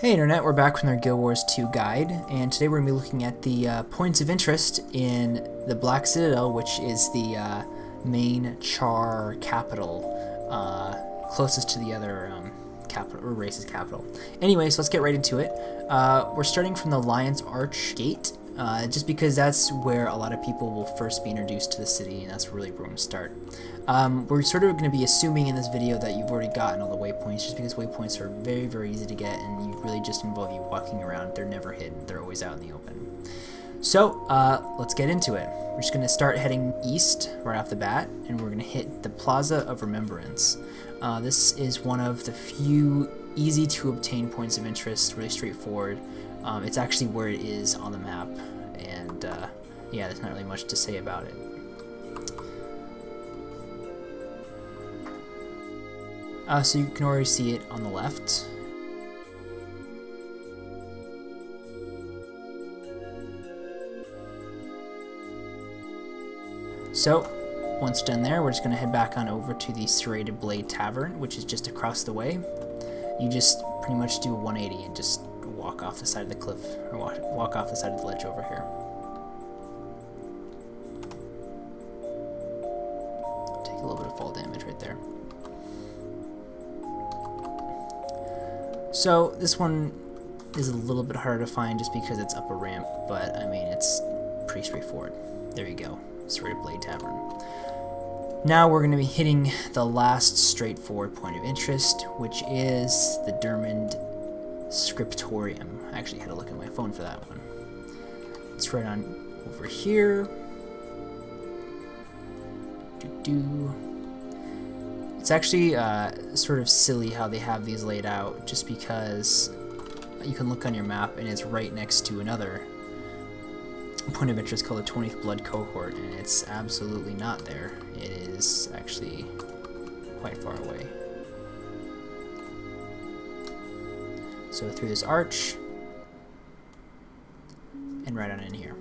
Hey Internet, we're back from our Guild Wars 2 guide, and today we're going to be looking at the points of interest in the Black Citadel, which is the main Char capital, closest to the other capital, or race's capital. Anyway, so let's get right into it. We're starting from the Lion's Arch Gate, just because that's where a lot of people will first be introduced to the city, and that's really where we're going to start. We're sort of going to be assuming in this video that you've already gotten all the waypoints, just because waypoints are very, very easy to get, and you really just involve you walking around. They're never hidden. They're always out in the open. So, let's get into it. We're just going to start heading east right off the bat, and we're going to hit the Plaza of Remembrance. This is one of the few easy to obtain points of interest, really straightforward. It's actually where it is on the map, and yeah, there's not really much to say about it. So you can already see it on the left. So, once done there, we're just going to head back on over to the Serrated Blade Tavern, which is just across the way. You just pretty much do a 180 and just walk off the side of the cliff, or walk off the side of the ledge over here. Take a little bit of fall damage right there. So this one is a little bit harder to find just because it's up a ramp, but I mean, it's pretty straightforward. There you go, Serrated Blade Tavern. Now we're going to be hitting the last straightforward point of interest, which is the Durmand Scriptorium. I actually had to look at my phone for that one. It's right on over here. It's actually sort of silly how they have these laid out, just because you can look on your map and it's right next to another point of interest called the 20th Blood Cohort, and it's absolutely not there. It is actually quite far away. So through this arch, and right on in here.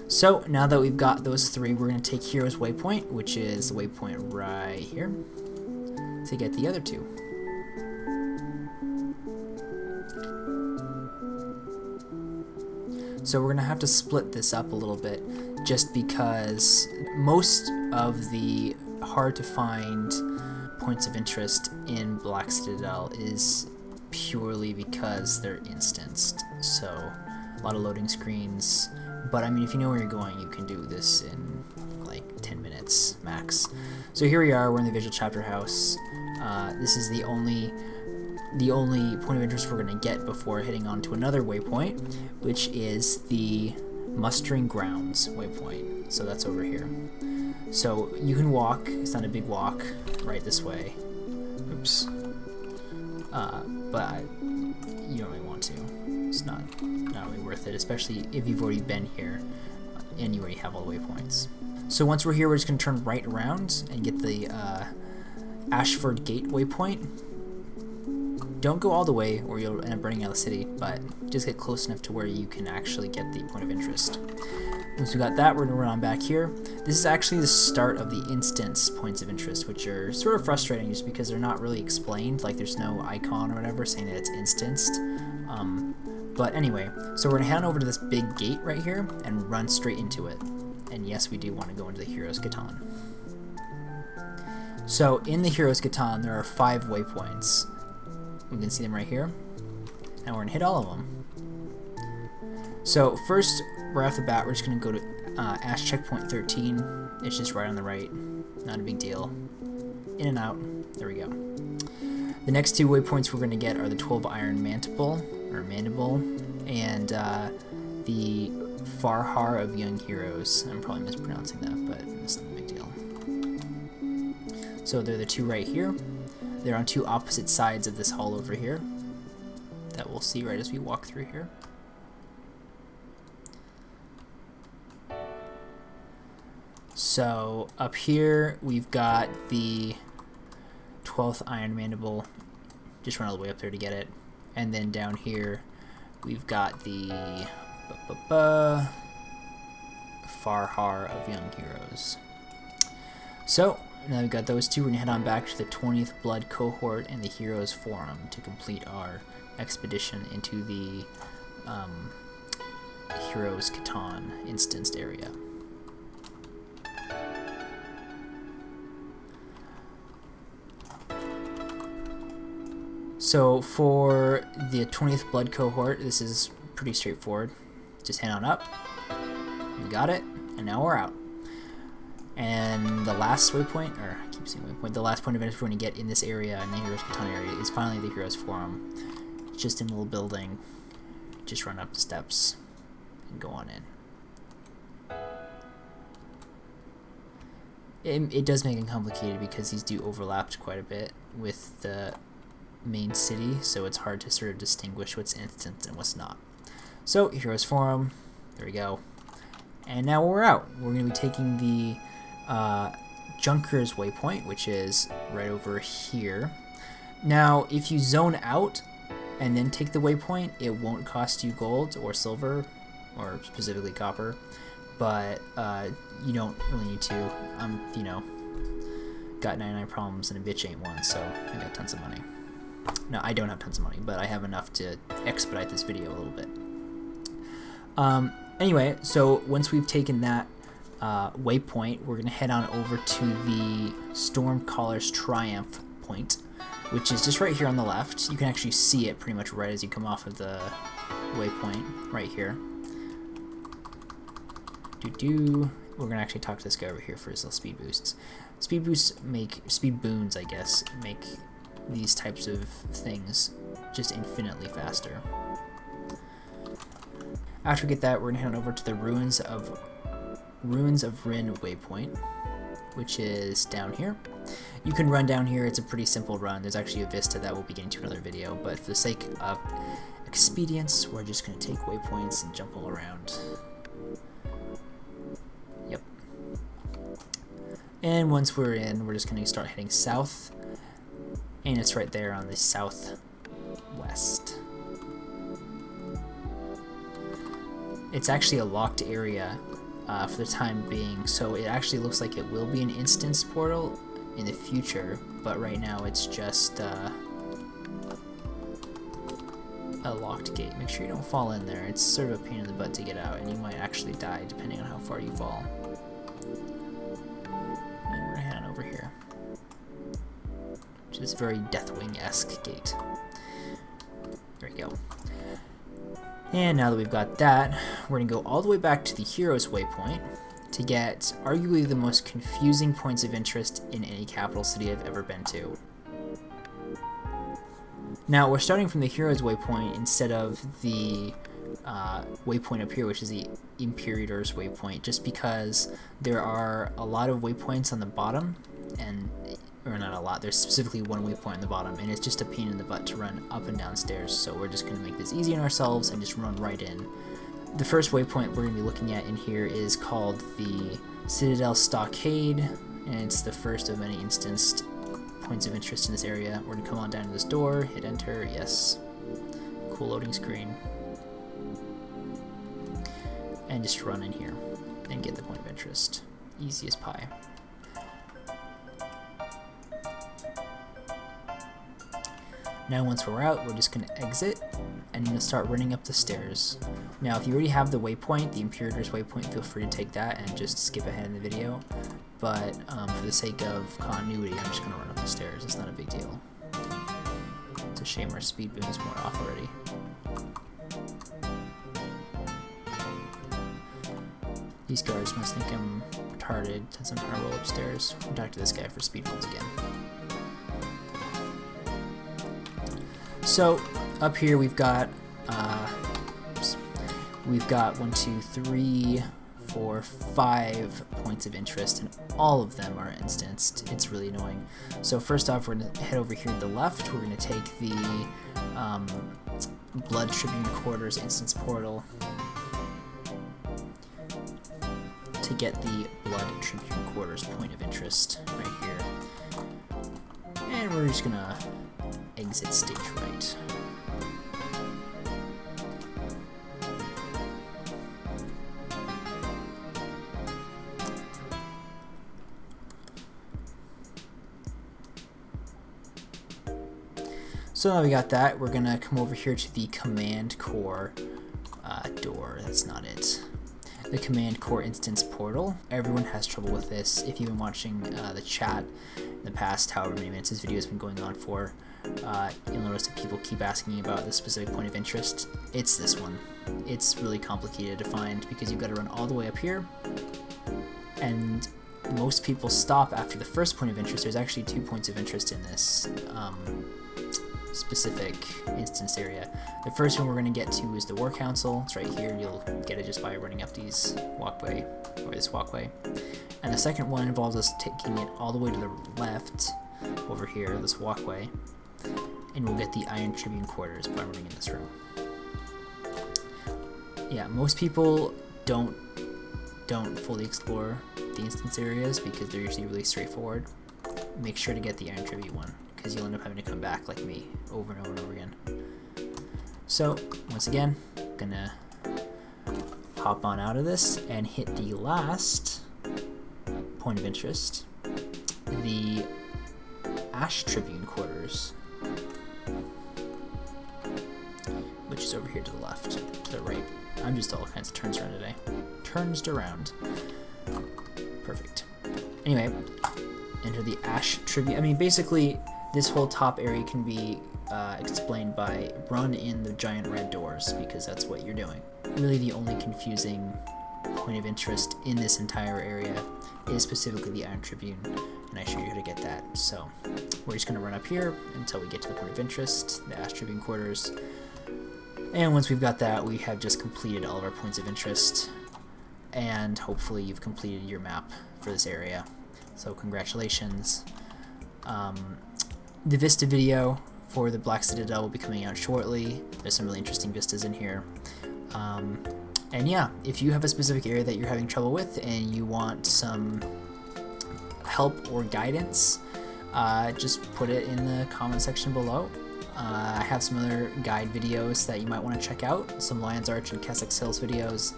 So now that we've got those three, we're going to take Hero's Waypoint, which is the waypoint right here, to get the other two. So we're going to have to split this up a little bit, just because most of the hard to find points of interest in Black Citadel is purely because they're instanced. So a lot of loading screens. But I mean, if you know where you're going, you can do this in like 10 minutes max. So here we are, we're in the Vigil Chapterhouse. This is the only point of interest we're going to get before heading on to another waypoint, which is the Mustering Grounds waypoint. So that's over here. So you can walk, it's not a big walk, right this way. Oops. But you don't really want to. It's not really worth it, especially if you've already been here and you already have all the waypoints. So once we're here, we're just going to turn right around and get the Ashford Gate waypoint. Don't go all the way or you'll end up running out of the city, but just get close enough to where you can actually get the point of interest. Once we got that, we're going to run on back here. This is actually the start of the instance points of interest, which are sort of frustrating just because they're not really explained, like there's no icon or whatever saying that it's instanced. But anyway, so we're going to head on over to this big gate right here and run straight into it. And yes, we do want to go into the Hero's Baton. So in the Hero's Baton, there are 5 waypoints. We can see them right here, and we're going to hit all of them. So first, right off the bat, we're just going to go to Ash Checkpoint 13. It's just right on the right, not a big deal. In and out, there we go. The next 2 waypoints we're going to get are the 12 Iron Mantiple, and the Farhar of Young Heroes. I'm probably mispronouncing that, but it's not a big deal. So they're the 2 right here. They're on 2 opposite sides of this hall over here that we'll see right as we walk through here. So up here we've got the 12th Iron Mandible. Just run all the way up there to get it. And then down here we've got the Farhar of Young Heroes. So now we've got those two. We're going to head on back to the 20th Blood Cohort and the Heroes Forum to complete our expedition into the Heroes Catan instanced area. So for the 20th Blood Cohort, this is pretty straightforward. Just head on up. We got it, and now we're out. And the last waypoint, or I keep saying waypoint, the last point of interest we're going to get in this area, in the Heroes Catan area, is finally the Heroes Forum. It's just in a little building. Just run up the steps and go on in. It does make it complicated because these do overlap quite a bit with the main city, so it's hard to sort of distinguish what's instant and what's not. So, Heroes Forum, there we go. And now we're out. We're going to be taking the Junker's Waypoint, which is right over here. Now, if you zone out and then take the waypoint, it won't cost you gold or silver, or specifically copper, but you don't really need to. You know, got 99 problems and a bitch ain't one, so I got tons of money. No, I don't have tons of money, but I have enough to expedite this video a little bit. Anyway, so once we've taken that waypoint, we're going to head on over to the Stormcaller's Triumph point, which is just right here on the left. You can actually see it pretty much right as you come off of the waypoint, right here. We're going to actually talk to this guy over here for his little speed boosts. Speed boons, I guess, make these types of things just infinitely faster. After we get that, we're going to head on over to the Ruins of Rin waypoint, which is down here. You can run down here. It's a pretty simple run. There's actually a vista that we'll be getting to in another video, but for the sake of expedience, we're just going to take waypoints and jump all around. Yep. And once we're in, we're just going to start heading south, and it's right there on the southwest. It's actually a locked area for the time being, so it actually looks like it will be an instance portal in the future, but right now it's just a locked gate. Make sure you don't fall in there. It's sort of a pain in the butt to get out, and you might actually die depending on how far you fall. And we're heading over here, which is very Deathwing-esque gate. There we go. And now that we've got that, we're going to go all the way back to the Heroes Waypoint to get arguably the most confusing points of interest in any capital city I've ever been to. Now, we're starting from the Heroes Waypoint instead of the waypoint up here, which is the Imperator's Waypoint, just because there are a lot of waypoints on the bottom, or not a lot, there's specifically one waypoint on the bottom, and it's just a pain in the butt to run up and down stairs, so we're just going to make this easy on ourselves and just run right in. The first waypoint we're going to be looking at in here is called the Citadel Stockade, and it's the first of many instanced points of interest in this area. We're going to come on down to this door, hit enter, yes, cool loading screen, and just run in here and get the point of interest. Easy as pie. Now once we're out, we're just going to exit and going to start running up the stairs. Now if you already have the waypoint, the Imperator's Waypoint, feel free to take that and just skip ahead in the video. But for the sake of continuity, I'm just going to run up the stairs. It's not a big deal. It's a shame our speed boon is more off already. These guards must think I'm retarded since I'm trying to roll upstairs. We'll talk to this guy for speed boons again. So up here we've got 1, 2, 3, 4, 5 points of interest, and all of them are instanced. It's really annoying. So first off, we're going to head over here to the left. We're going to take the Blood Tribune Quarters instance portal to get the Blood Tribune Quarters point of interest right here. And we're just going to exit stage right. So now we got that, we're gonna come over here to the Command Core door. That's not it. The Command Core instance portal. Everyone has trouble with this. If you've been watching the chat in the past, however many minutes this video has been going on for, you'll notice that people keep asking about the specific point of interest. It's this one. It's really complicated to find because you've got to run all the way up here, and most people stop after the first point of interest. There's actually 2 points of interest in this specific instance area. The first one we're going to get to is the War Council. It's right here. You'll get it just by running up this walkway. And the second one involves us taking it all the way to the left over here, this walkway, and we'll get the Iron Tribune quarters by running in this room. Yeah, most people don't fully explore the instance areas because they're usually really straightforward. Make sure to get the Iron Tribute one, because you'll end up having to come back like me over and over and over again. So once again, gonna hop on out of this and hit the last point of interest, the Ash Tribune quarters, which is over here to the left, to the right. I'm just all kinds of turns around today. Turns around. Perfect. Anyway, enter the Ash Tribune. I mean, basically, this whole top area can be explained by run in the giant red doors, because that's what you're doing. Really, the only confusing point of interest in this entire area is specifically the Iron Tribune, and I show you how to get that. So we're just going to run up here until we get to the point of interest, the Ash Tribune quarters. And once we've got that, we have just completed all of our points of interest, and hopefully you've completed your map for this area. So congratulations. The Vista video for the Black Citadel will be coming out shortly. There's some really interesting vistas in here. And yeah, if you have a specific area that you're having trouble with and you want some help or guidance, just put it in the comment section below. I have some other guide videos that you might want to check out, some Lion's Arch and Kessex Hills videos,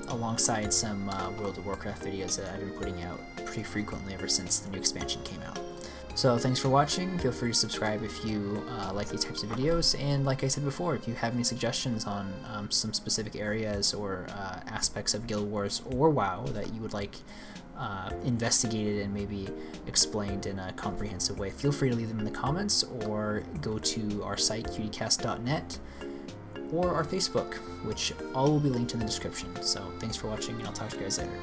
alongside some World of Warcraft videos that I've been putting out pretty frequently ever since the new expansion came out. So thanks for watching. Feel free to subscribe if you like these types of videos, and like I said before, if you have any suggestions on some specific areas or aspects of Guild Wars or WoW that you would like investigated and maybe explained in a comprehensive way, feel free to leave them in the comments, or go to our site cutycast.net or our Facebook, which all will be linked in the description. So thanks for watching, and I'll talk to you guys later.